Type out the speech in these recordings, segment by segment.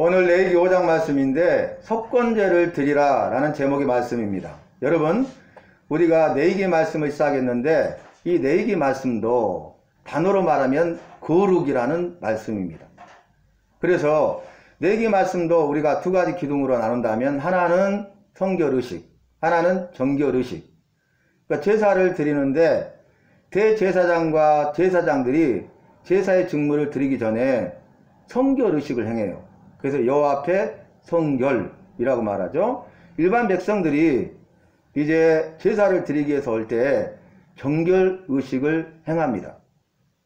오늘 레위기 5장 말씀인데 속건제를 드리라 라는 제목의 말씀입니다. 여러분, 우리가 레위기 말씀을 시작했는데 이 레위기 말씀도 단어로 말하면 거룩이라는 말씀입니다. 그래서 레위기 말씀도 우리가 두 가지 기둥으로 나눈다면 하나는 성결의식, 하나는 정결의식. 그러니까 제사를 드리는데 대제사장과 제사장들이 제사의 직무를 드리기 전에 성결의식을 행해요. 그래서 여호와 앞에 성결이라고 말하죠. 일반 백성들이 이제 제사를 드리기 위해서 올 때 정결의식을 행합니다.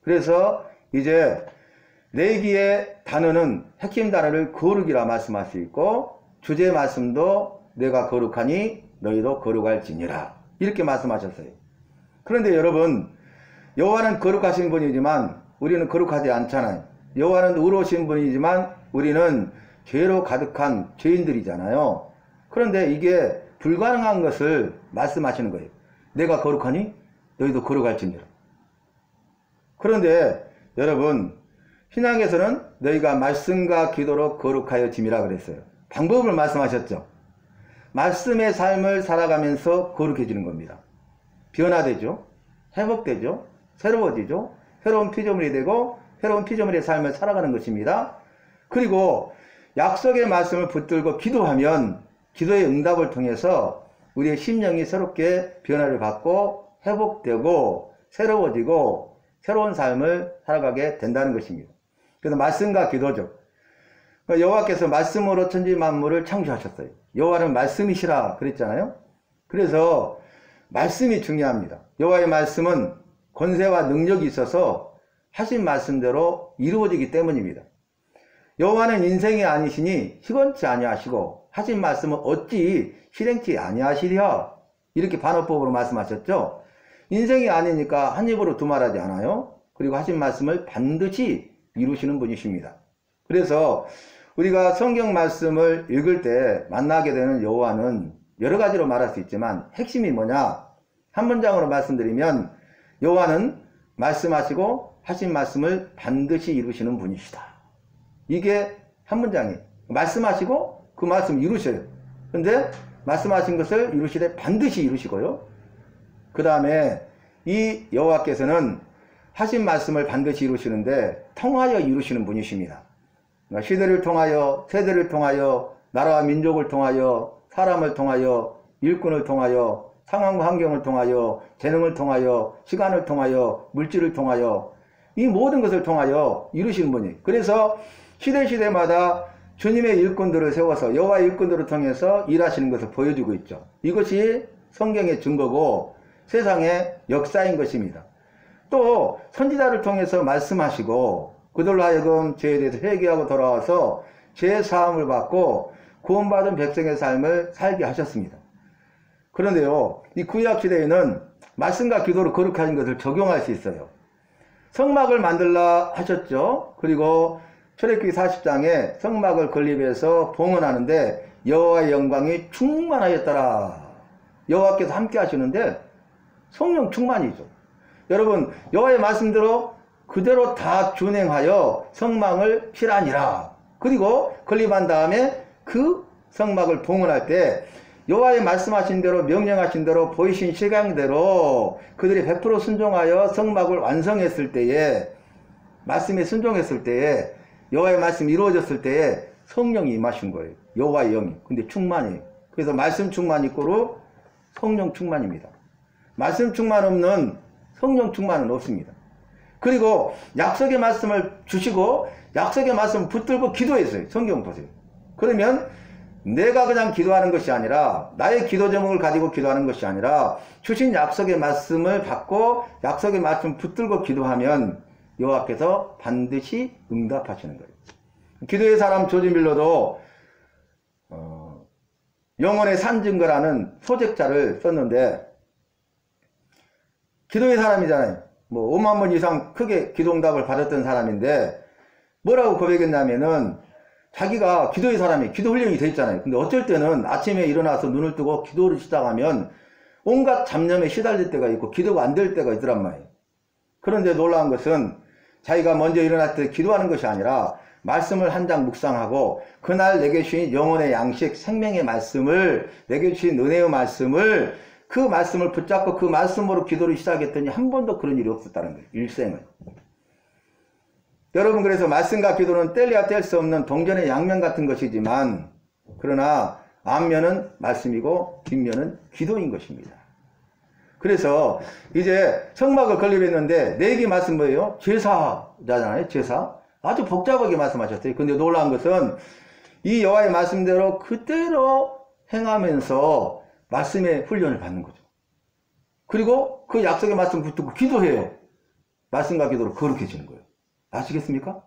그래서 이제 레위기의 단어는 핵심 단어를 거룩이라 말씀할 수 있고 주제 말씀도 내가 거룩하니 너희도 거룩할지니라 이렇게 말씀하셨어요. 그런데 여러분, 여호와는 거룩하신 분이지만 우리는 거룩하지 않잖아요. 여호와는 의로우신 분이지만 우리는 죄로 가득한 죄인들이잖아요. 그런데 이게 불가능한 것을 말씀하시는 거예요. 내가 거룩하니 너희도 거룩할지니라. 그런데 여러분, 신약에서는 너희가 말씀과 기도로 거룩하여 짐이라 그랬어요. 방법을 말씀하셨죠. 말씀의 삶을 살아가면서 거룩해지는 겁니다. 변화되죠. 회복되죠. 새로워지죠. 새로운 피조물이 되고 새로운 피조물의 삶을 살아가는 것입니다. 그리고 약속의 말씀을 붙들고 기도하면 기도의 응답을 통해서 우리의 심령이 새롭게 변화를 받고 회복되고 새로워지고 새로운 삶을 살아가게 된다는 것입니다. 그래서 말씀과 기도죠. 여호와께서 말씀으로 천지 만물을 창조하셨어요. 여호와는 말씀이시라 그랬잖아요. 그래서 말씀이 중요합니다. 여호와의 말씀은 권세와 능력이 있어서 하신 말씀대로 이루어지기 때문입니다. 여호와는 인생이 아니시니 시건치 아니하시고 하신 말씀은 어찌 실행치 아니하시랴 이렇게 반어법으로 말씀하셨죠. 인생이 아니니까 한 입으로 두말하지 않아요. 그리고 하신 말씀을 반드시 이루시는 분이십니다. 그래서 우리가 성경 말씀을 읽을 때 만나게 되는 여호와는 여러 가지로 말할 수 있지만 핵심이 뭐냐? 한 문장으로 말씀드리면 여호와는 말씀하시고 하신 말씀을 반드시 이루시는 분이시다. 이게 한 문장이에요. 말씀하시고 그 말씀 이루셔요. 그런데 말씀하신 것을 이루시되 반드시 이루시고요. 그 다음에 이 여호와께서는 하신 말씀을 반드시 이루시는데 통하여 이루시는 분이십니다. 시대를 통하여, 세대를 통하여, 나라와 민족을 통하여, 사람을 통하여, 일꾼을 통하여, 상황과 환경을 통하여, 재능을 통하여, 시간을 통하여, 물질을 통하여 이 모든 것을 통하여 이루시는 분이에요. 그래서 시대마다 주님의 일꾼들을 세워서 여호와의 일꾼들을 통해서 일하시는 것을 보여주고 있죠. 이것이 성경의 증거고 세상의 역사인 것입니다. 또 선지자를 통해서 말씀하시고 그들로 하여금 죄에 대해서 회개하고 돌아와서 죄 사함을 받고 구원받은 백성의 삶을 살게 하셨습니다. 그런데요, 이 구약 시대에는 말씀과 기도로 거룩하신 것을 적용할 수 있어요. 성막을 만들라 하셨죠. 그리고 출애굽기 40장에 성막을 건립해서 봉헌하는데 여호와의 영광이 충만하였더라. 여호와께서 함께 하시는데 성령 충만이죠. 여러분, 여호와의 말씀대로 그대로 다 준행하여 성막을 피라니라. 그리고 건립한 다음에 그 성막을 봉헌할 때 여호와의 말씀하신 대로 명령하신 대로 보이신 실강대로 그들이 100% 순종하여 성막을 완성했을 때에 말씀에 순종했을 때에 여호와의 말씀이 이루어졌을 때에 성령이 임하신 거예요. 여호와의 영이. 근데 충만이에요. 그래서 말씀 충만 이꼬로 성령 충만입니다. 말씀 충만 없는 성령 충만은 없습니다. 그리고 약속의 말씀을 주시고 약속의 말씀을 붙들고 기도했어요. 성경 보세요. 그러면 내가 그냥 기도하는 것이 아니라 나의 기도 제목을 가지고 기도하는 것이 아니라 주신 약속의 말씀을 받고 약속의 말씀을 붙들고 기도하면 여호와께서 반드시 응답하시는 거예요. 기도의 사람 조지 밀러도 영혼의 산증거라는 소책자를 썼는데 기도의 사람이잖아요. 뭐 5만 번 이상 크게 기도응답을 받았던 사람인데 뭐라고 고백했냐면은 자기가 기도의 사람이 기도 훈련이 돼 있잖아요. 근데 어쩔 때는 아침에 일어나서 눈을 뜨고 기도를 시작하면 온갖 잡념에 시달릴 때가 있고 기도가 안 될 때가 있더란 말이에요. 그런데 놀라운 것은 자기가 먼저 일어날 때 기도하는 것이 아니라 말씀을 한 장 묵상하고 그날 내게 주신 영혼의 양식 생명의 말씀을 내게 주신 은혜의 말씀을 그 말씀을 붙잡고 그 말씀으로 기도를 시작했더니 한 번도 그런 일이 없었다는 거예요. 일생을. 여러분 그래서 말씀과 기도는 뗄래야 뗄 수 없는 동전의 양면 같은 것이지만 그러나 앞면은 말씀이고 뒷면은 기도인 것입니다. 그래서 이제 성막을 건립했는데 내기 말씀 뭐예요? 제사잖아요. 제사. 아주 복잡하게 말씀하셨어요. 근데 놀라운 것은 이 여호와의 말씀대로 그대로 행하면서 말씀의 훈련을 받는 거죠. 그리고 그 약속의 말씀 붙들고 기도해요. 말씀과 기도로 거룩해지는 거예요. 아시겠습니까?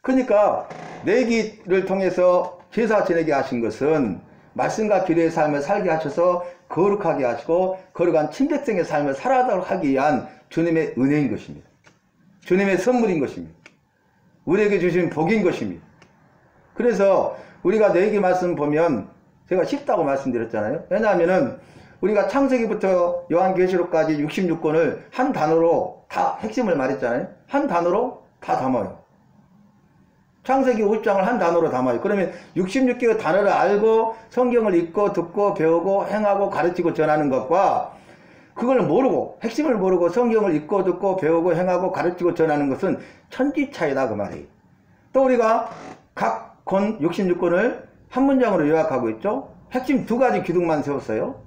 그러니까 내기를 통해서 제사 지내게 하신 것은 말씀과 기도의 삶을 살게 하셔서 거룩하게 하시고 거룩한 친백성의 삶을 살아가도록 하기 위한 주님의 은혜인 것입니다. 주님의 선물인 것입니다. 우리에게 주신 복인 것입니다. 그래서 우리가 내기 말씀 보면 제가 쉽다고 말씀드렸잖아요. 왜냐하면은 우리가 창세기부터 요한계시록까지 66권을 한 단어로 다 핵심을 말했잖아요. 한 단어로 다 담아요. 창세기 50장을 한 단어로 담아요. 그러면 66개의 단어를 알고 성경을 읽고 듣고 배우고 행하고 가르치고 전하는 것과 그걸 모르고 핵심을 모르고 성경을 읽고 듣고 배우고 행하고 가르치고 전하는 것은 천지 차이다 그 말이에요. 또 우리가 각 권 66권을 한 문장으로 요약하고 있죠. 핵심 두 가지 기둥만 세웠어요.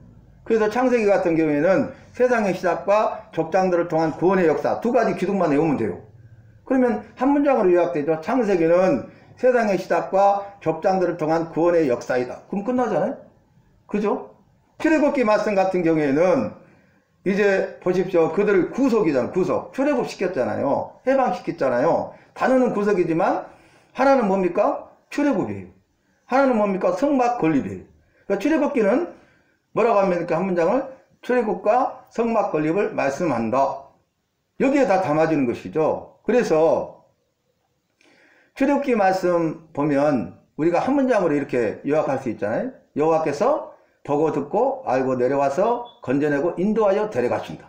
그래서 창세기 같은 경우에는 세상의 시작과 족장들을 통한 구원의 역사 두 가지 기둥만 외우면 돼요. 그러면 한 문장으로 요약되죠. 창세기는 세상의 시작과 족장들을 통한 구원의 역사이다. 그럼 끝나잖아요. 그죠? 출애굽기 말씀 같은 경우에는 이제 보십시오. 그들을 구속이잖아요. 구속. 출애굽 시켰잖아요. 해방시켰잖아요. 단어는 구속이지만 하나는 뭡니까? 출애굽이에요. 하나는 뭡니까? 성막 건립이에요. 그러니까 출애굽기는 뭐라고 합니까? 한 문장을 출애굽과 성막 건립을 말씀한다. 여기에 다 담아지는 것이죠. 그래서 출애굽기 말씀 보면 우리가 한 문장으로 이렇게 요약할 수 있잖아요. 여호와께서 보고 듣고 알고 내려와서 건져내고 인도하여 데려가신다.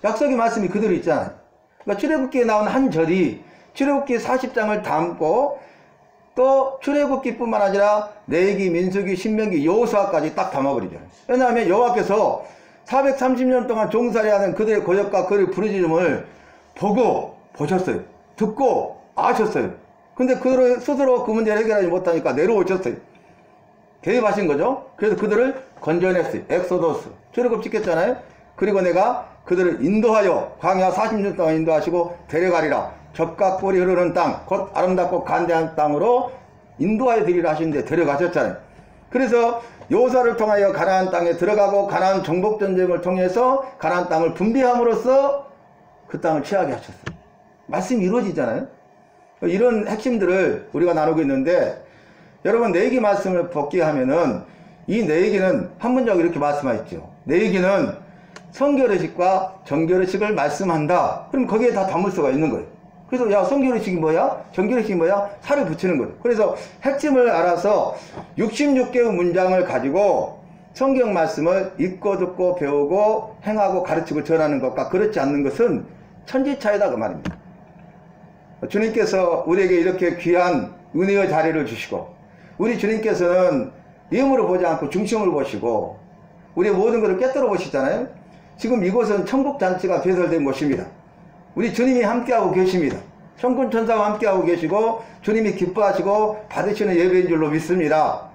약속의 말씀이 그대로 있잖아요. 그러니까 출애굽기에 나온 한 절이 출애굽기 40장을 담고 또 출애굽기뿐만 아니라 레위기, 민수기, 신명기, 여호수아까지 딱 담아버리잖아요. 왜냐하면 여호와께서 430년 동안 종살이하는 그들의 고역과 그들의 부르짖음을 보고 보셨어요. 듣고 아셨어요. 근데 그들을 스스로 그 문제를 해결하지 못하니까 내려오셨어요. 개입하신 거죠. 그래서 그들을 건져냈어요. 엑소더스. 출애굽 시켰잖아요. 그리고 내가 그들을 인도하여 광야 40년 동안 인도하시고 데려가리라. 젖과 꿀이 흐르는 땅, 곧 아름답고 간대한 땅으로 인도하여 드리라 하시는데 데려가셨잖아요. 그래서 여호수아를 통하여 가나안 땅에 들어가고 가나안 정복 전쟁을 통해서 가나안 땅을 분배함으로써 그 땅을 취하게 하셨어요. 말씀이 이루어지잖아요. 이런 핵심들을 우리가 나누고 있는데 여러분 내기 말씀을 복귀하면은 이 내기는 한 문장으로 이렇게 말씀하셨죠. 내기는 성결의식과 정결의식을 말씀한다. 그럼 거기에 다 담을 수가 있는 거예요. 그래서 야 성결의식이 뭐야? 정결의식이 뭐야? 살을 붙이는 거예요. 그래서 핵심을 알아서 66개의 문장을 가지고 성경 말씀을 읽고 듣고 배우고 행하고 가르치고 전하는 것과 그렇지 않는 것은 천지차이다 그 말입니다. 주님께서 우리에게 이렇게 귀한 은혜의 자리를 주시고 우리 주님께서는 외모를 보지 않고 중심을 보시고 우리의 모든 것을 꿰뚫어 보시잖아요. 지금 이곳은 천국잔치가 개설된 곳입니다. 우리 주님이 함께하고 계십니다. 천군천사와 함께하고 계시고 주님이 기뻐하시고 받으시는 예배인 줄로 믿습니다.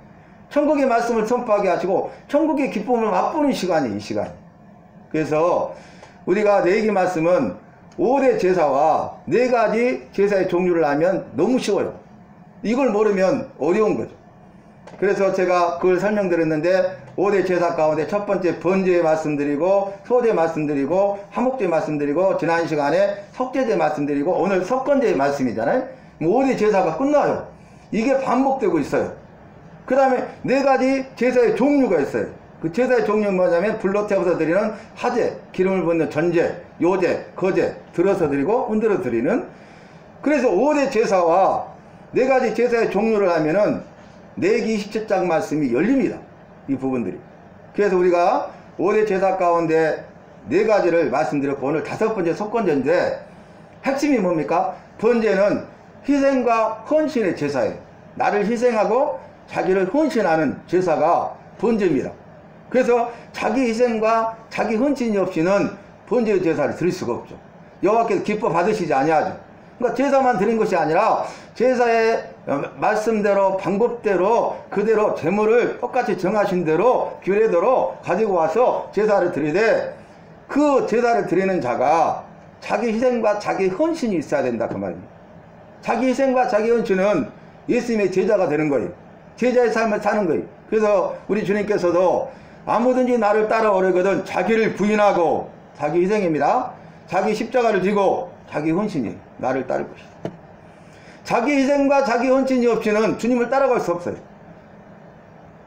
천국의 말씀을 선포하게 하시고 천국의 기쁨을 맛보는 시간이 이 시간. 그래서 우리가 내기 말씀은 5대 제사와 4가지 제사의 종류를 하면 너무 쉬워요. 이걸 모르면 어려운 거죠. 그래서 제가 그걸 설명드렸는데 5대 제사 가운데 첫 번째 번제에 말씀드리고 소제 말씀드리고 화목제 말씀드리고 지난 시간에 석제제 말씀드리고 오늘 석건제의 말씀이잖아요. 5대 제사가 끝나요. 이게 반복되고 있어요. 그 다음에 4가지 제사의 종류가 있어요. 그 제사의 종류는 뭐냐면 불로 태워서 드리는 화제, 기름을 붓는 전제, 요제, 거제 들어서 드리고 흔들어 드리는. 그래서 5대 제사와 4가지 제사의 종류를 하면은 내기 27장 말씀이 열립니다. 이 부분들이. 그래서 우리가 5대 제사 가운데 4가지를 말씀드렸고 오늘 5번째 속건제인데 핵심이 뭡니까? 번제는 희생과 헌신의 제사예요. 나를 희생하고 자기를 헌신하는 제사가 번제입니다. 그래서 자기 희생과 자기 헌신이 없이는 번제의 제사를 드릴 수가 없죠. 여호와께서 기뻐 받으시지 아니하죠. 그러니까 제사만 드린 것이 아니라 제사의 말씀대로 방법대로 그대로 제물을 똑같이 정하신 대로 규례대로 가지고 와서 제사를 드리되, 그 제사를 드리는 자가 자기 희생과 자기 헌신이 있어야 된다 그 말입니다. 자기 희생과 자기 헌신은 예수님의 제자가 되는 거예요. 제자의 삶을 사는 거예요. 그래서 우리 주님께서도 아무든지 나를 따라오려거든 자기를 부인하고, 자기 희생입니다. 자기 십자가를 지고 자기 헌신이 나를 따를 것이다. 자기 희생과 자기 헌신이 없이는 주님을 따라갈 수 없어요.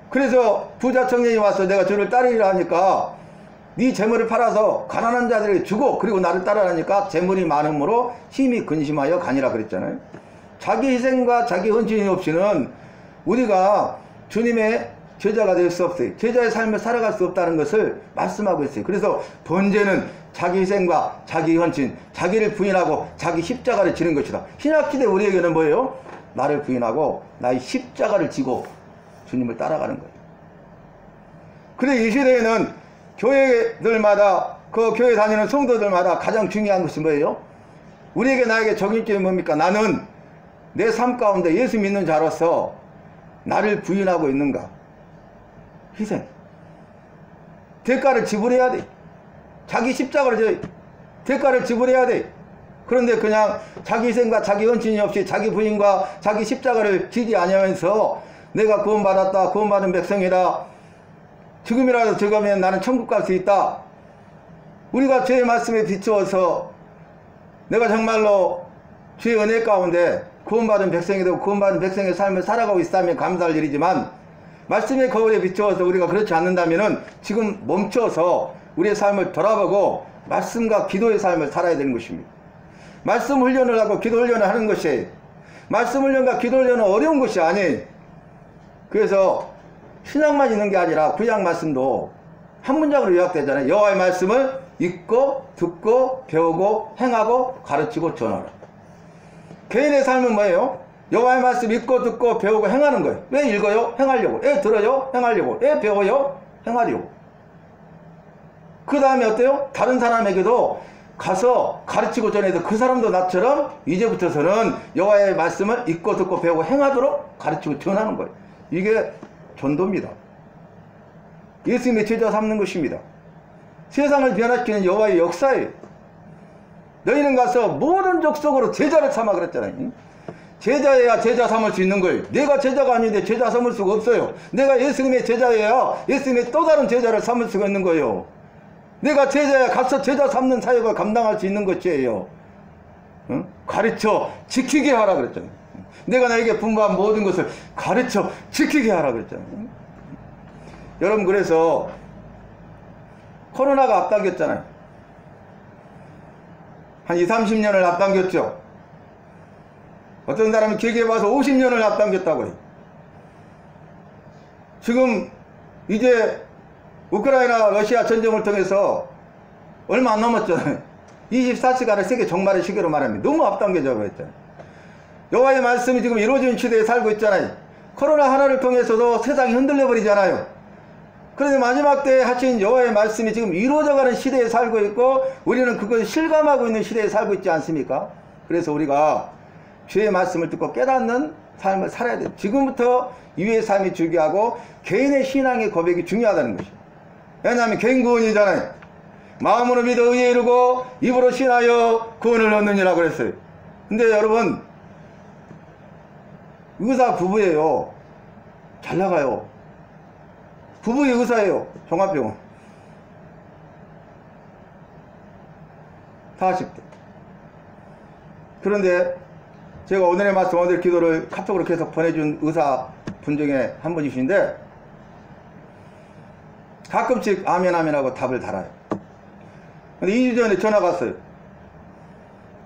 그래서 부자 청년이 와서 내가 주를 따르리라 하니까 네 재물을 팔아서 가난한 자들에게 주고 그리고 나를 따르라니까 재물이 많음으로 힘이 근심하여 가니라 그랬잖아요. 자기 희생과 자기 헌신이 없이는 우리가 주님의 제자가 될 수 없어요. 제자의 삶을 살아갈 수 없다는 것을 말씀하고 있어요. 그래서 번제는 자기 희생과 자기 헌신, 자기를 부인하고 자기 십자가를 지는 것이다. 신약시대 우리에게는 뭐예요? 나를 부인하고 나의 십자가를 지고 주님을 따라가는 거예요. 그래 이 시대에는 교회들마다, 그 교회 다니는 성도들마다 가장 중요한 것이 뭐예요? 우리에게 나에게 적용점이 뭡니까? 나는 내 삶 가운데 예수 믿는 자로서 나를 부인하고 있는가? 희생, 대가를 지불해야 돼. 자기 십자가를 져야 돼. 대가를 지불해야 돼. 그런데 그냥 자기 희생과 자기 헌신이 없이 자기 부인과 자기 십자가를 지지 아니하면서 내가 구원받았다, 구원받은 백성이다, 지금이라도 저거면 나는 천국 갈 수 있다. 우리가 주의 말씀에 비추어서 내가 정말로 주의 은혜 가운데 구원받은 백성이 되고 구원받은 백성의 삶을 살아가고 있다면 감사할 일이지만, 말씀의 거울에 비추어서 우리가 그렇지 않는다면 지금 멈춰서 우리의 삶을 돌아보고 말씀과 기도의 삶을 살아야 되는 것입니다. 말씀 훈련을 하고 기도 훈련을 하는 것이, 말씀 훈련과 기도 훈련은 어려운 것이 아니에요. 그래서 신약만 있는 게 아니라 구약 말씀도 한 문장으로 요약되잖아요. 여호와의 말씀을 읽고 듣고 배우고 행하고 가르치고 전하라. 개인의 삶은 뭐예요? 여호와의 말씀 읽고 듣고 배우고 행하는 거예요. 왜 읽어요? 행하려고. 왜 들어요? 행하려고. 왜 배워요? 행하려고. 그 다음에 어때요? 다른 사람에게도 가서 가르치고 전해서 그 사람도 나처럼 이제부터서는 여호와의 말씀을 읽고 듣고 배우고 행하도록 가르치고 전하는 거예요. 이게 전도입니다. 예수님의 제자 삼는 것입니다. 세상을 변화시키는 여호와의 역사예요. 너희는 가서 모든 족속으로 제자를 삼아 그랬잖아요. 제자여야 제자 삼을 수 있는 거예요. 내가 제자가 아닌데 제자 삼을 수가 없어요. 내가 예수님의 제자여야 예수님의 또 다른 제자를 삼을 수가 있는 거예요. 내가 제자야 가서 제자 삼는 사역을 감당할 수 있는 것이에요. 응? 가르쳐 지키게 하라 그랬잖아요. 내가 나에게 분부한 모든 것을 가르쳐 지키게 하라 그랬잖아요. 여러분, 그래서 코로나가 앞당겼잖아요. 한 20, 30년을 앞당겼죠. 어떤 사람은 길게 봐서 50년을 앞당겼다고 해요. 지금 이제 우크라이나 러시아 전쟁을 통해서 얼마 안 남았잖아요. 24시간을 세계 종말의 시계로 말합니다. 너무 앞당겨져 버렸잖아요. 여호와의 말씀이 지금 이루어진 시대에 살고 있잖아요. 코로나 하나를 통해서도 세상이 흔들려 버리잖아요. 그런데 마지막 때에 하신 여호와의 말씀이 지금 이루어져가는 시대에 살고 있고 우리는 그걸 실감하고 있는 시대에 살고 있지 않습니까? 그래서 우리가 주의 말씀을 듣고 깨닫는 삶을 살아야 돼요. 지금부터 이후의 삶이 중요하고 개인의 신앙의 고백이 중요하다는 것이죠. 왜냐하면 개인 구원이잖아요. 마음으로 믿어 의에 이르고 입으로 신하여 구원을 얻느니라 그랬어요. 근데 여러분, 의사 부부예요. 잘 나가요. 부부의 의사예요. 종합병원. 40대. 그런데 제가 오늘의 말씀, 오늘 기도를 카톡으로 계속 보내준 의사 분 중에 한 분이신데 가끔씩 아멘 아멘 하고 답을 달아요. 근데 2주 전에 전화가 왔어요.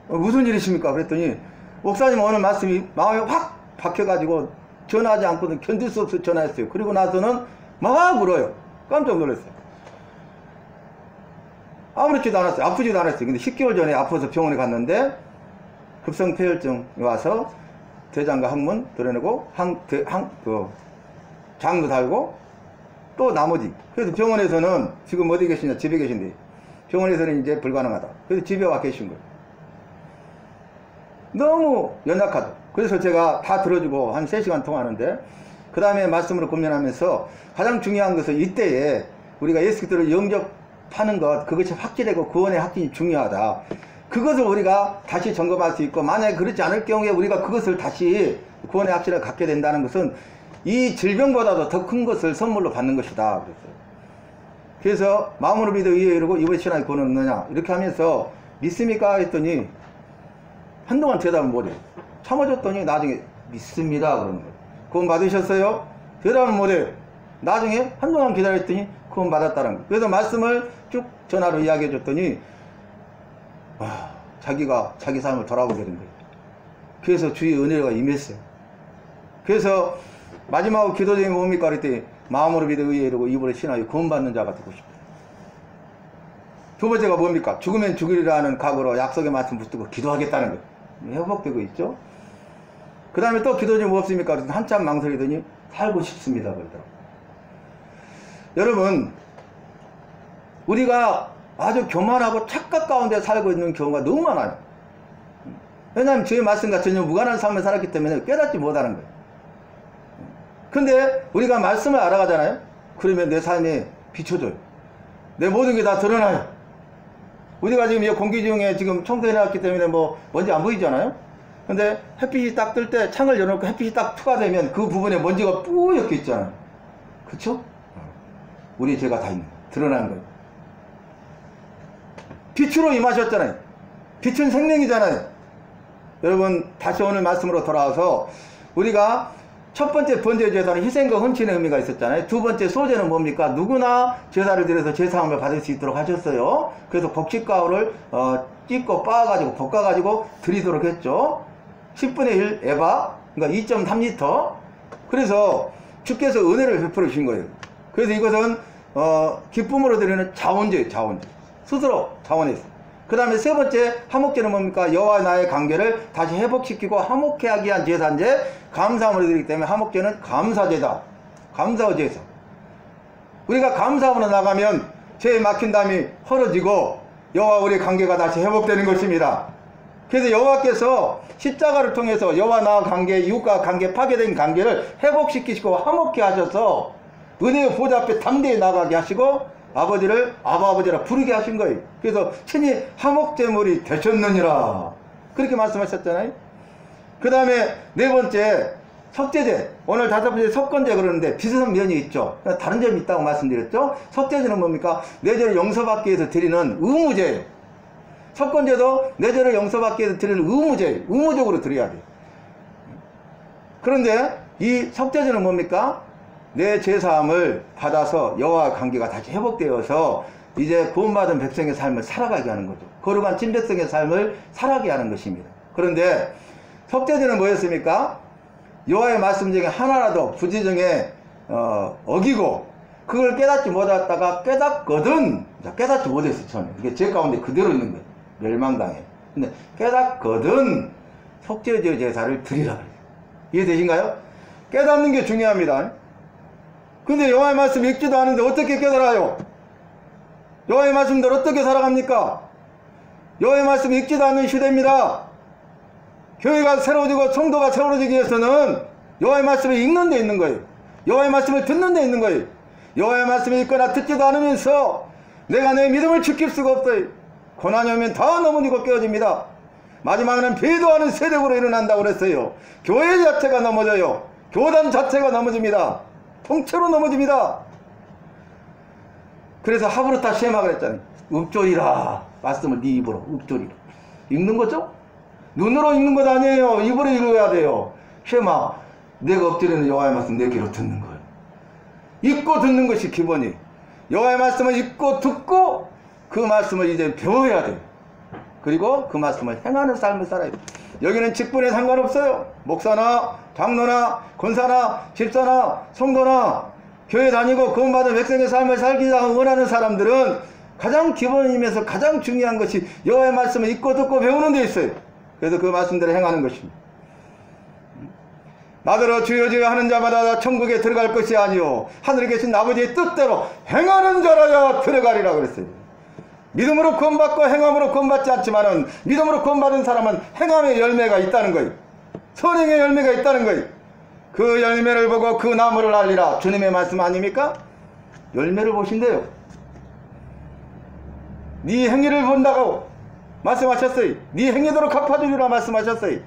무슨 일이십니까? 그랬더니 목사님 오늘 말씀이 마음에 확 박혀가지고 전화하지 않고는 견딜 수 없어서 전화했어요. 그리고 나서는 막 울어요. 깜짝 놀랐어요. 아무렇지도 않았어요. 아프지도 않았어요. 근데 10개월 전에 아파서 병원에 갔는데 급성폐혈증이 와서 대장과 항문 드러내고 장도 달고 또 나머지. 그래서 병원에서는 지금 어디 계시냐? 집에 계신데 병원에서는 이제 불가능하다. 그래서 집에 와 계신 거예요. 너무 연약하다. 그래서 제가 다 들어주고 한 3시간 통화하는데 그 다음에 말씀으로 고민하면서 가장 중요한 것은 이때에 우리가 예수 그리스도를 영접하는 것, 그것이 확실하고 구원의 확신이 중요하다. 그것을 우리가 다시 점검할 수 있고, 만약에 그렇지 않을 경우에 우리가 그것을 다시 구원의 확신을 갖게 된다는 것은 이 질병보다도 더 큰 것을 선물로 받는 것이다. 그랬어요. 그래서 마음으로 믿어 의에 이르고 이번에 신앙이 구원은 없느냐 이렇게 하면서 믿습니까? 했더니 한동안 대답을 못해요. 참아줬더니 나중에 믿습니다 그러는 거예요. 구원 받으셨어요? 대답을 못해요. 나중에 한동안 기다렸더니 구원 받았다는 거예요. 그래서 말씀을 쭉 전화로 이야기해 줬더니 자기가 자기 삶을 돌아보게 된 거예요. 그래서 주의 은혜가 임했어요. 그래서 마지막으로 기도 제목이 뭡니까? 그랬더니 마음으로 믿어 의에 이르고 입으로 신하여 구원받는 자가 되고 싶다. 두 번째가 뭡니까? 죽으면 죽으리라는 각오로 약속의 말씀 붙들고 기도하겠다는 거예요. 회복되고 있죠. 그 다음에 또 기도 제목 없습니까? 그래서 한참 망설이더니 살고 싶습니다 그러더라고요. 여러분, 우리가 아주 교만하고 착각 가운데 살고 있는 경우가 너무 많아요. 왜냐하면 주의 말씀과 전혀 무관한 삶을 살았기 때문에 깨닫지 못하는 거예요. 근데 우리가 말씀을 알아가잖아요. 그러면 내 삶에 비춰줘요. 내 모든 게 다 드러나요. 우리가 지금 이 공기 중에 지금 청소해놨기 때문에 뭐 먼지 안 보이잖아요. 근데 햇빛이 딱 뜰 때 창을 열어놓고 햇빛이 딱 투과되면 그 부분에 먼지가 뿌옇게 있잖아요. 그쵸? 우리 죄가 다 있는 거예요. 드러나는 거예요. 빛으로 임하셨잖아요. 빛은 생명이잖아요. 여러분, 다시 오늘 말씀으로 돌아와서 우리가 첫 번째 번제 제사는 희생과 헌신의 의미가 있었잖아요. 두 번째 소제는 뭡니까? 누구나 제사를 드려서 제사함을 받을 수 있도록 하셨어요. 그래서 곡식가루를 찢고 빻아가지고 볶아가지고 드리도록 했죠. 10분의 1 에바, 그러니까 2.3리터. 그래서 주께서 은혜를 베풀어 주신 거예요. 그래서 이것은 기쁨으로 드리는 자원제예요. 자원제. 스스로 자원했어요. 그 다음에 세 번째 화목제는 뭡니까? 여호와 나의 관계를 다시 회복시키고 화목케 하기 위한 제사인데 감사함을 드리기 때문에 화목제는 감사제다. 감사제사. 우리가 감사함으로 나가면 죄에 막힌 담이 헐어지고 여호와 우리의 관계가 다시 회복되는 것입니다. 그래서 여호와께서 십자가를 통해서 여호와 나와 관계, 이웃과 관계, 파괴된 관계를 회복시키시고 화목케 하셔서 은혜의 보좌 앞에 담대히 나가게 하시고 아버지를 아버지라 부르게 하신 거예요. 그래서 친히 화목제물이 되셨느니라 그렇게 말씀하셨잖아요. 그 다음에 네 번째 석제제. 오늘 다섯 번째 석건제 그러는데 비슷한 면이 있죠. 다른 점이 있다고 말씀드렸죠. 석제제는 뭡니까? 내 죄를 용서받기 위해서 드리는 의무제예요. 석건제도 내 죄를 용서받기 위해서 드리는 의무제예요. 의무적으로 드려야 돼요. 그런데 이 석제제는 뭡니까? 내 제사함을 받아서 여호와와 관계가 다시 회복되어서 이제 구원받은 백성의 삶을 살아가게 하는 거죠. 거룩한 친백성의 삶을 살아가게 하는 것입니다. 그런데 석제제는 뭐였습니까? 여호와의 말씀 중에 하나라도 부지중에 어기고 그걸 깨닫지 못했다가 깨닫거든. 깨닫지 못했어요. 저는 이게 제 가운데 그대로 있는 거예요. 멸망당해. 근데 깨닫거든 석제제 제사를 드리라 그래요. 이해되신가요? 깨닫는 게 중요합니다. 근데 여호와의 말씀 읽지도 않은데 어떻게 깨달아요? 여호와의 말씀대로 어떻게 살아갑니까? 여호와의 말씀 읽지도 않는 시대입니다. 교회가 새로워지고 성도가 새로워지기 위해서는 여호와의 말씀을 읽는 데 있는 거예요. 여호와의 말씀을 듣는 데 있는 거예요. 여호와의 말씀을 읽거나 듣지도 않으면서 내가 내 믿음을 지킬 수가 없어요. 고난이 오면 다 넘어지고 깨어집니다. 마지막에는 배도하는 세력으로 일어난다고 그랬어요. 교회 자체가 넘어져요. 교단 자체가 넘어집니다. 통째로 넘어집니다. 그래서 하브르타 쉐마 그랬잖아요. 읊조리라. 말씀을 네 입으로 읊조리라. 읽는 거죠? 눈으로 읽는 것 아니에요. 입으로 읽어야 돼요. 쉐마. 내가 엎드리는 여호와의 말씀 내 귀로 듣는 거예요. 읽고 듣는 것이 기본이에요. 여호와의 말씀을 읽고 듣고 그 말씀을 이제 배워야 돼요. 그리고 그 말씀을 행하는 삶을 살아야 돼요. 여기는 직분에 상관없어요. 목사나 장로나 권사나 집사나 성도나 교회 다니고 구원받은 백성의 삶을 살기 원하는 사람들은 가장 기본이면서 가장 중요한 것이 여호와의 말씀을 읽고 듣고 배우는 데 있어요. 그래서 그 말씀대로 행하는 것입니다. 나더러 주여 주여 하는 자마다 천국에 들어갈 것이 아니요 하늘에 계신 아버지의 뜻대로 행하는 자라야 들어가리라 그랬어요. 믿음으로 구원받고 행함으로 구원받지 않지만은 믿음으로 구원받은 사람은 행함의 열매가 있다는 거예요. 선행의 열매가 있다는 거예요. 그 열매를 보고 그 나무를 알리라. 주님의 말씀 아닙니까? 열매를 보신대요. 네 행위를 본다고 말씀하셨어요. 네 행위대로 갚아주리라 말씀하셨어요.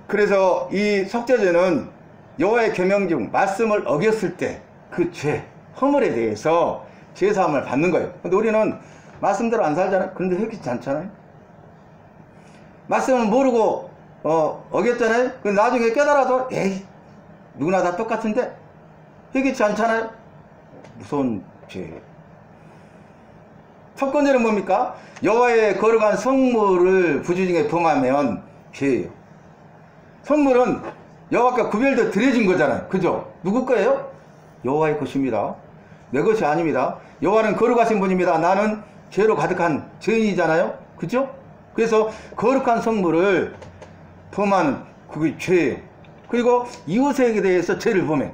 그래서 이 속죄제는 여호와의 계명 중 말씀을 어겼을 때 그 죄, 허물에 대해서 제사함을 받는 거예요. 근데 우리는 말씀대로 안 살잖아요. 그런데 회개치 않잖아요. 말씀을 모르고 어겼잖아요. 근데 나중에 깨달아도 에이 누구나 다 똑같은데 회개치 않잖아요. 무서운 죄예요. 첫 번째는 뭡니까? 여호와의 거룩한 성물을 부주중에 범하면 죄예요. 성물은 여호와께 구별되어 드려진 거잖아요. 그죠? 누구 거예요? 여호와의 것입니다. 내 것이 아닙니다. 여호와는 거룩하신 분입니다. 나는 죄로 가득한 죄인이잖아요. 그죠? 그래서 거룩한 성물을 범하는 그게 죄예요. 그리고 이웃에게 대해서 죄를 범해.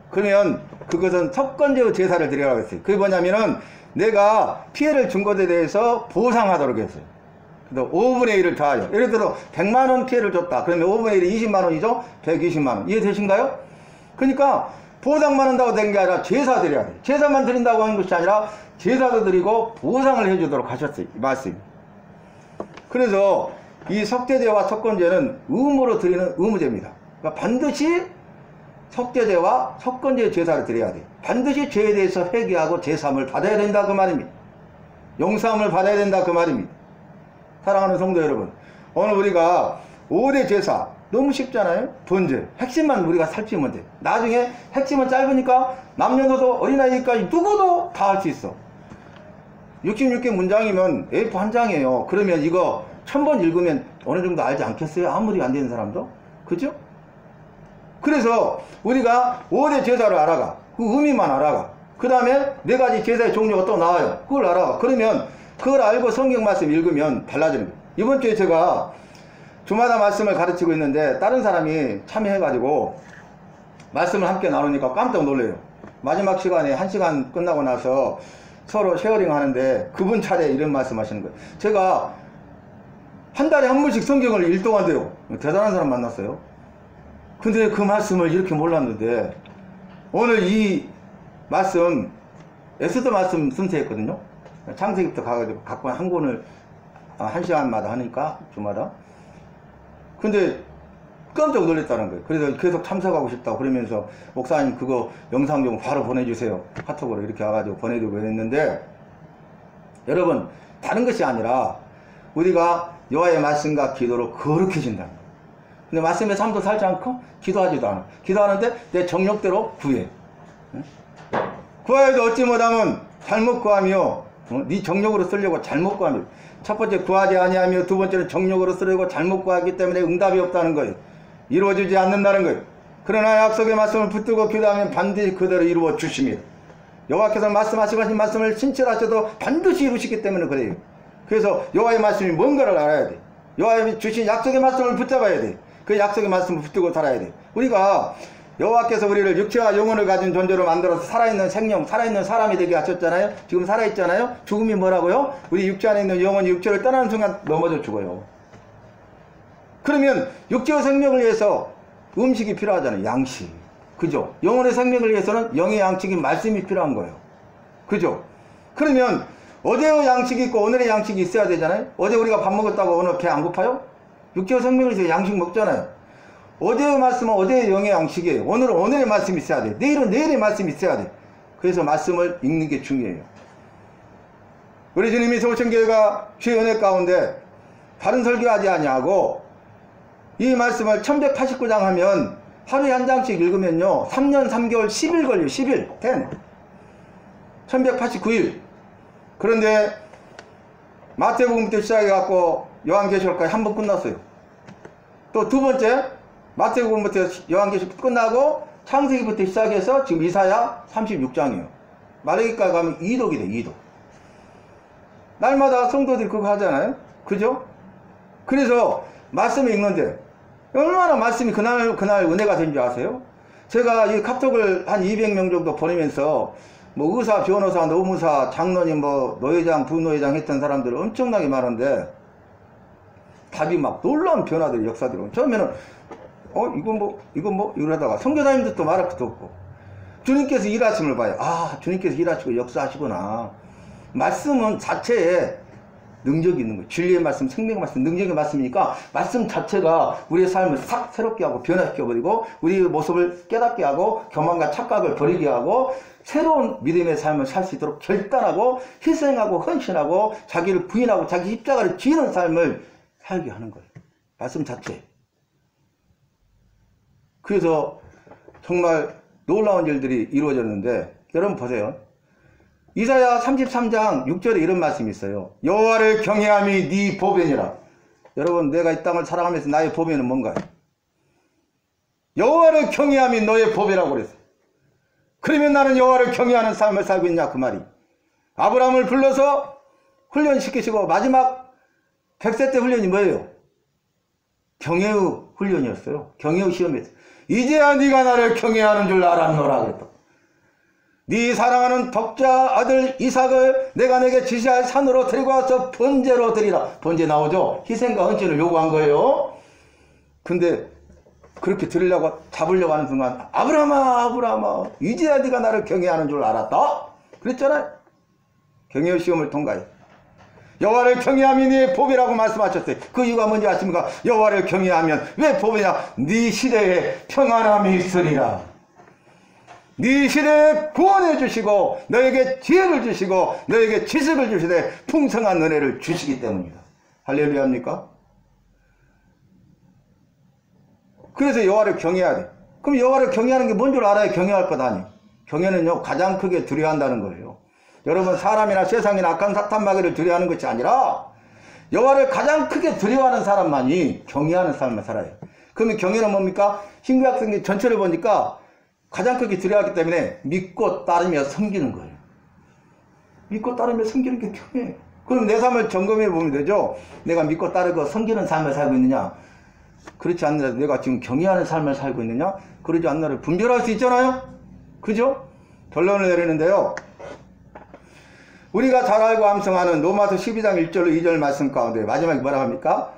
그러면 그것은 첫 번째 제사를 드리라고 했어요. 그게 뭐냐면은 내가 피해를 준 것에 대해서 보상하도록 했어요. 그래서 5분의 1을 더하여. 예를 들어 100만원 피해를 줬다. 그러면 5분의 1이 20만원이죠? 120만원. 이해되신가요? 그러니까 보상만 한다고 된 게 아니라 제사 드려야 돼요. 제사만 드린다고 하는 것이 아니라 제사도 드리고 보상을 해주도록 하셨어요. 이 말씀. 그래서 이 속죄제와 속건제는 의무로 드리는 의무제입니다. 그러니까 반드시 속죄제와 속건제 제사를 드려야 돼요. 반드시 죄에 대해서 회개하고 제사함을 받아야 된다 그 말입니다. 용서함을 받아야 된다 그 말입니다. 사랑하는 성도 여러분, 오늘 우리가 5대 제사 너무 쉽잖아요. 번제 핵심만 우리가 살피면 돼. 나중에 핵심은 짧으니까 남녀노소 어린아이까지 누구도 다 할 수 있어. 66개 문장이면 A4 한 장이에요. 그러면 이거 1000번 읽으면 어느 정도 알지 않겠어요? 아무리 안 되는 사람도? 그죠? 그래서 우리가 5대 제사를 알아가. 그 의미만 알아가. 그 다음에 4가지 제사의 종류가 또 나와요. 그걸 알아가. 그러면 그걸 알고 성경 말씀 읽으면 달라지는 거예요. 이번 주에 제가 주마다 말씀을 가르치고 있는데 다른 사람이 참여해가지고 말씀을 함께 나누니까 깜짝 놀래요. 마지막 시간에 1시간 끝나고 나서 서로 쉐어링 하는데 그분 차례 이런 말씀 하시는 거예요. 제가 한 달에 한 번씩 성경을 읽동한대요. 대단한 사람 만났어요. 근데 그 말씀을 이렇게 몰랐는데 오늘 이 말씀 에스더 말씀 순서였거든요. 창세기부터 가가지고 각한 권을 1시간마다 하니까 주마다. 근데 깜짝 놀랐다는 거예요. 그래서 계속 참석하고 싶다고 그러면서 목사님 그거 영상 좀 바로 보내주세요. 카톡으로 이렇게 와가지고 보내드리고 했는데 여러분 다른 것이 아니라 우리가 여호와의 말씀과 기도로 거룩해진다는 거예요. 근데 말씀에 삶도 살지 않고 기도하지도 않아. 기도하는데 내 정력대로 구해. 구하여도 얻지 못하면 잘못 구하며 네 정력으로 쓰려고 잘못 구하며 첫 번째 구하지 아니하며 두 번째는 정력으로 쓰려고 잘못 구하기 때문에 응답이 없다는 거예요. 이루어지지 않는다는 거예요. 그러나 약속의 말씀을 붙들고 기도하면 반드시 그대로 이루어 주십니다. 여호와께서 말씀하신 말씀을 신실하셔도 반드시 이루시기 때문에 그래요. 그래서 여호와의 말씀이 뭔가를 알아야 돼. 여호와의 주신 약속의 말씀을 붙잡아야 돼. 그 약속의 말씀을 붙들고 살아야 돼. 우리가 여호와께서 우리를 육체와 영혼을 가진 존재로 만들어서 살아있는 생명, 살아있는 사람이 되게 하셨잖아요. 지금 살아있잖아요. 죽음이 뭐라고요? 우리 육체 안에 있는 영혼이 육체를 떠나는 순간 넘어져 죽어요. 그러면 육체의 생명을 위해서 음식이 필요하잖아요. 양식. 그죠? 영혼의 생명을 위해서는 영의 양식인 말씀이 필요한 거예요. 그죠? 그러면 어제의 양식이 있고 오늘의 양식이 있어야 되잖아요. 어제 우리가 밥 먹었다고 오늘 배 안 고파요? 육체의 생명을 위해서 양식 먹잖아요. 어제의 말씀은 어제의 영의 양식이에요. 오늘은 오늘의 말씀이 있어야 돼. 내일은 내일의 말씀이 있어야 돼. 그래서 말씀을 읽는 게 중요해요. 우리 주님이 세우신 교회가 주의 은혜 가운데 다른 설교하지 아니하고 이 말씀을 1189장 하면 하루에 한 장씩 읽으면요 3년 3개월 10일 걸려요. 10일 1189일. 그런데 마태복음부터 시작해갖고 요한계시록까지 한 번 끝났어요. 또 두 번째 마태복음부터 요한계시록 끝나고 창세기부터 시작해서 지금 이사야 36장이에요. 말라기까지 가면 2독이 돼. 2독. 날마다 성도들이 그거 하잖아요. 그죠? 그래서 말씀을 읽는데 얼마나 말씀이 그날 은혜가 된 줄 아세요? 제가 이 카톡을 한 200명 정도 보내면서 뭐 의사, 변호사, 노무사, 장로님, 뭐 노회장, 부노회장 했던 사람들 엄청나게 많은데 답이 막 놀라운 변화들이 역사들이 처음에는 이건 뭐 이러다가 선교사님도 또 말할 것도 없고 주님께서 일하심을 봐요. 아, 주님께서 일하시고 역사하시구나. 말씀은 자체에 능력이 있는 거예요. 진리의 말씀, 생명의 말씀, 능력의 말씀이니까 말씀 자체가 우리의 삶을 싹 새롭게 하고 변화시켜버리고 우리의 모습을 깨닫게 하고 교만과 착각을 버리게 하고 새로운 믿음의 삶을 살 수 있도록 결단하고 희생하고 헌신하고 자기를 부인하고 자기 십자가를 지는 삶을 살게 하는 거예요. 말씀 자체. 그래서 정말 놀라운 일들이 이루어졌는데 여러분 보세요. 이사야 33장 6절에 이런 말씀이 있어요. 여호와를 경외함이 네 보배니라. 여러분, 내가 이 땅을 살아가면서 나의 보배는 뭔가요? 여호와를 경외함이 너의 보배라고 그랬어요. 그러면 나는 여호와를 경외하는 삶을 살고 있냐 그 말이. 아브라함을 불러서 훈련시키시고 마지막 100세 때 훈련이 뭐예요? 경외의 훈련이었어요. 경외의 시험이었어요. 이제야 네가 나를 경외하는 줄 알았노라 그랬다. 네 사랑하는 독자 아들 이삭을 내가 내게 지시할 산으로 데리고 와서 번제로 드리라. 번제 나오죠? 희생과 헌신을 요구한 거예요. 근데 그렇게 드리려고 잡으려고 하는 순간 아브라함아 이제야 네가 나를 경외하는 줄 알았다 그랬잖아요. 경외의 시험을 통과해. 여호와를 경외함이 네 복이라고 말씀하셨어요. 그 이유가 뭔지 아십니까? 여호와를 경외하면 왜 복이냐? 네 시대에 평안함이 있으리라. 네 시대에 구원해 주시고 너에게 지혜를 주시고 너에게 지식을 주시되 풍성한 은혜를 주시기 때문이다. 할렐루야입니까? 그래서 여호와를 경외해야 돼. 그럼 여호와를 경외하는 게 뭔 줄 알아야 경외할 것 아니. 경외는요 가장 크게 두려워한다는 거예요. 여러분, 사람이나 세상이나 악한 사탄 마귀를 두려워하는 것이 아니라 여호와를 가장 크게 두려워하는 사람만이 경외하는 삶을 살아요. 그러면 경외는 뭡니까? 신구약성경 전체를 보니까 가장 크게 두려워하기 때문에 믿고 따르며 섬기는 거예요. 믿고 따르며 섬기는 게 경외예요. 그럼 내 삶을 점검해 보면 되죠. 내가 믿고 따르고 섬기는 삶을 살고 있느냐? 그렇지 않느냐? 내가 지금 경외하는 삶을 살고 있느냐? 그러지 않느냐를 분별할 수 있잖아요. 그죠? 결론을 내리는데요. 우리가 잘 알고 암송하는 로마서 12장 1절로 2절 말씀 가운데 마지막에 뭐라고 합니까?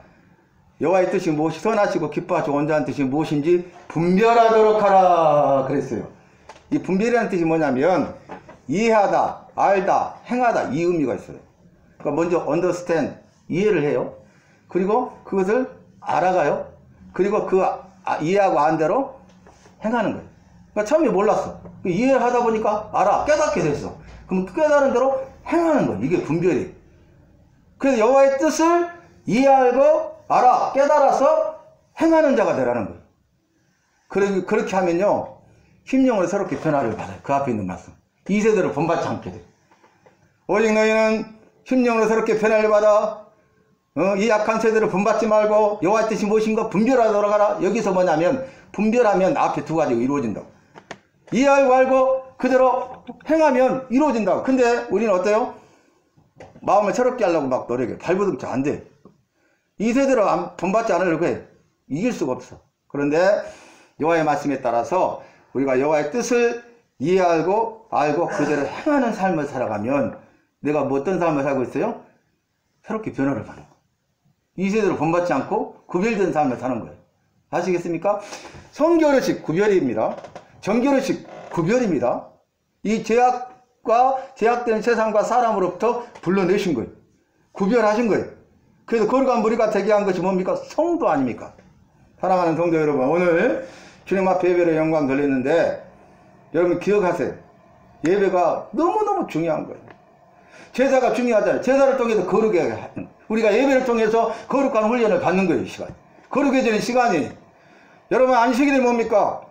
여호와의 뜻이 무엇이 선하시고 기뻐하시고 온전한 뜻이 무엇인지 분별하도록 하라 그랬어요. 이 분별이라는 뜻이 뭐냐면 이해하다, 알다, 행하다 이 의미가 있어요. 그러니까 먼저 understand, 이해를 해요. 그리고 그것을 알아가요. 그리고 그 이해하고 안 대로 행하는 거예요. 그러니까 처음에 몰랐어. 이해를 하다 보니까 알아, 깨닫게 됐어. 그럼 깨달은 대로 행하는 거예요. 이게 분별이에요. 그래서 여호와의 뜻을 이해하고 알아, 깨달아서 행하는 자가 되라는 거예요. 그렇게 하면요 심령으로 새롭게 변화를 받아요. 그 앞에 있는 말씀. 이 세대로 본받지 않게 돼. 오직 너희는 심령으로 새롭게 변화를 받아 이 약한 세대를 본받지 말고 여호와의 뜻이 무엇인가 분별하도록 하라. 여기서 뭐냐면 분별하면 앞에 두 가지가 이루어진다고. 이해하고 알고 그대로 행하면 이루어진다고. 근데 우리는 어때요? 마음을 새롭게 하려고 막 노력해. 발버둥쳐. 안 돼. 이 세대로 본받지 않으려고 해. 이길 수가 없어. 그런데 여호와의 말씀에 따라서 우리가 여호와의 뜻을 이해하고 알고 그대로 행하는 삶을 살아가면 내가 뭐 어떤 삶을 살고 있어요? 새롭게 변화를 받는 거예요. 이 세대로 본받지 않고 구별된 삶을 사는 거예요. 아시겠습니까? 성결의식 구별입니다. 정결의식 구별입니다. 이 제약된 세상과 사람으로부터 불러내신 거예요. 구별하신 거예요. 그래서 거룩한 무리가 되게 한 것이 뭡니까? 성도 아닙니까? 사랑하는 성도 여러분, 오늘 주님 앞에 예배로 영광 돌렸는데 여러분 기억하세요. 예배가 너무너무 중요한 거예요. 제사가 중요하잖아요. 제사를 통해서 거룩하게 하는 거예요. 우리가 예배를 통해서 거룩한 훈련을 받는 거예요. 이 시간. 거룩해지는 시간이. 여러분 안식일이 뭡니까?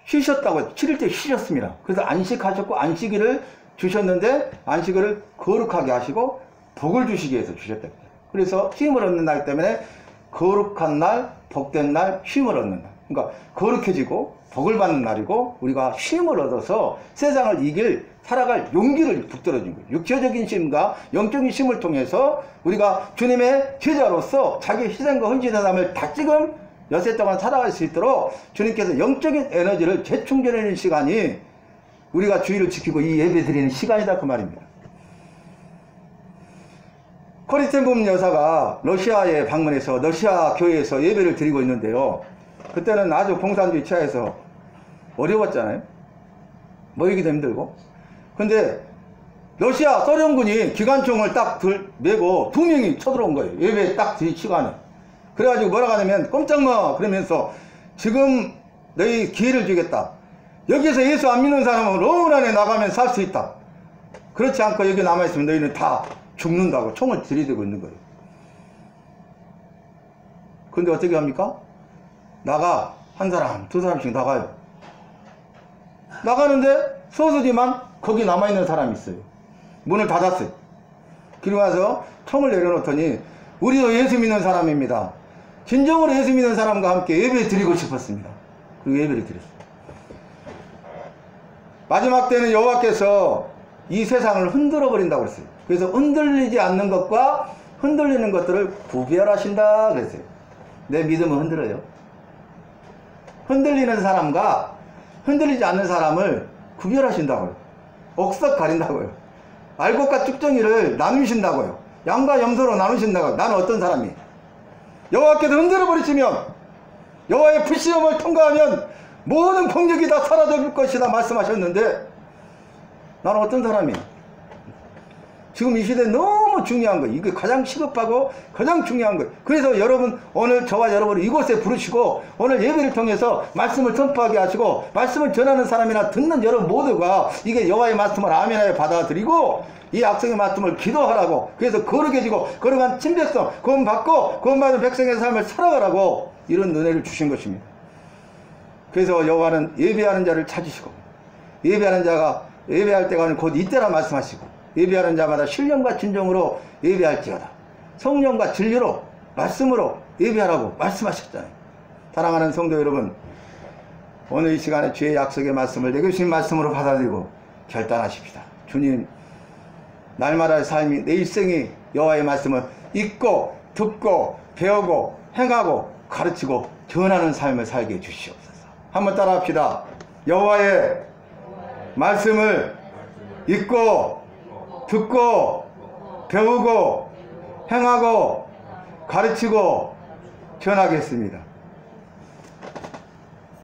쉬셨다고 7일째 쉬셨습니다. 그래서 안식하셨고 안식일을 주셨는데 안식일을 거룩하게 하시고 복을 주시기 위해서 주셨다. 그래서 쉼을 얻는 날 때문에 거룩한 날, 복된 날, 쉼을 얻는 날. 그러니까 거룩해지고 복을 받는 날이고 우리가 쉼을 얻어서 세상을 살아갈 용기를 북돋아준 거예요. 육체적인 쉼과 영적인 쉼을 통해서 우리가 주님의 제자로서 자기 희생과 헌신의 삶을 다지금 여세 동안 살아갈 수 있도록 주님께서 영적인 에너지를 재충전하는 시간이 우리가 주의를 지키고 이 예배 드리는 시간이다 그 말입니다. 코리텐붐 여사가 러시아에 방문해서 러시아 교회에서 예배를 드리고 있는데요. 그때는 아주 공산주의 치하에서 어려웠잖아요. 모이기도 힘들고. 근데 러시아 소련군이 기관총을 딱 메고 2명이 쳐들어온 거예요. 예배 딱 시간에. 그래가지고 뭐라고 하냐면 꼼짝 마 그러면서 지금 너희 기회를 주겠다. 여기서 예수 안 믿는 사람은 로운 안에 나가면 살 수 있다. 그렇지 않고 여기 남아있으면 너희는 다 죽는다고 총을 들이대고 있는 거예요. 근데 어떻게 합니까? 한 사람, 2사람씩 나가요. 나가는데 소수지만 거기 남아있는 사람이 있어요. 문을 닫았어요. 그리고 와서 총을 내려놓더니 우리도 예수 믿는 사람입니다. 진정으로 예수 믿는 사람과 함께 예배 드리고 싶었습니다. 그 예배를 드렸어요. 마지막 때는 여호와께서 이 세상을 흔들어 버린다고 그랬어요. 그래서 흔들리지 않는 것과 흔들리는 것들을 구별하신다 그랬어요. 내 믿음은 흔들어요. 흔들리는 사람과 흔들리지 않는 사람을 구별하신다고요. 옥석 가린다고요. 알곡과 쭉정이를 나누신다고요. 양과 염소로 나누신다고요. 나는 어떤 사람이? 여호와께서 흔들어 버리시면 여호와의 불시험을 통과하면 모든 공력이 다 사라질 것이다 말씀하셨는데 나는 어떤 사람이? 지금 이 시대에 너무 중요한 거예요. 이게 가장 시급하고 가장 중요한 거예요. 그래서 여러분 오늘 저와 여러분을 이곳에 부르시고 오늘 예배를 통해서 말씀을 선포하게 하시고 말씀을 전하는 사람이나 듣는 여러분 모두가 이게 여호와의 말씀을 아멘하여 받아들이고 이 약속의 말씀을 기도하라고 그래서 거룩해지고 거룩한 친백성 구원받고 구원받은 백성의 삶을 살아가라고 이런 은혜를 주신 것입니다. 그래서 여호와는 예배하는 자를 찾으시고 예배하는 자가 예배할 때가 곧 이때라 말씀하시고 예배하는 자마다 신령과 진정으로 예배할지어다. 성령과 진리로 말씀으로 예배하라고 말씀하셨잖아요. 사랑하는 성도 여러분, 오늘 이 시간에 주의 약속의 말씀을 내게 주신 말씀으로 받아들이고 결단하십시다. 주님, 날마다의 삶이 내 일생이 여호와의 말씀을 읽고 듣고 배우고 행하고 가르치고 전하는 삶을 살게 해주시옵소서. 한번 따라합시다. 여호와의 말씀을 읽고 듣고 배우고 행하고 가르치고 전하겠습니다.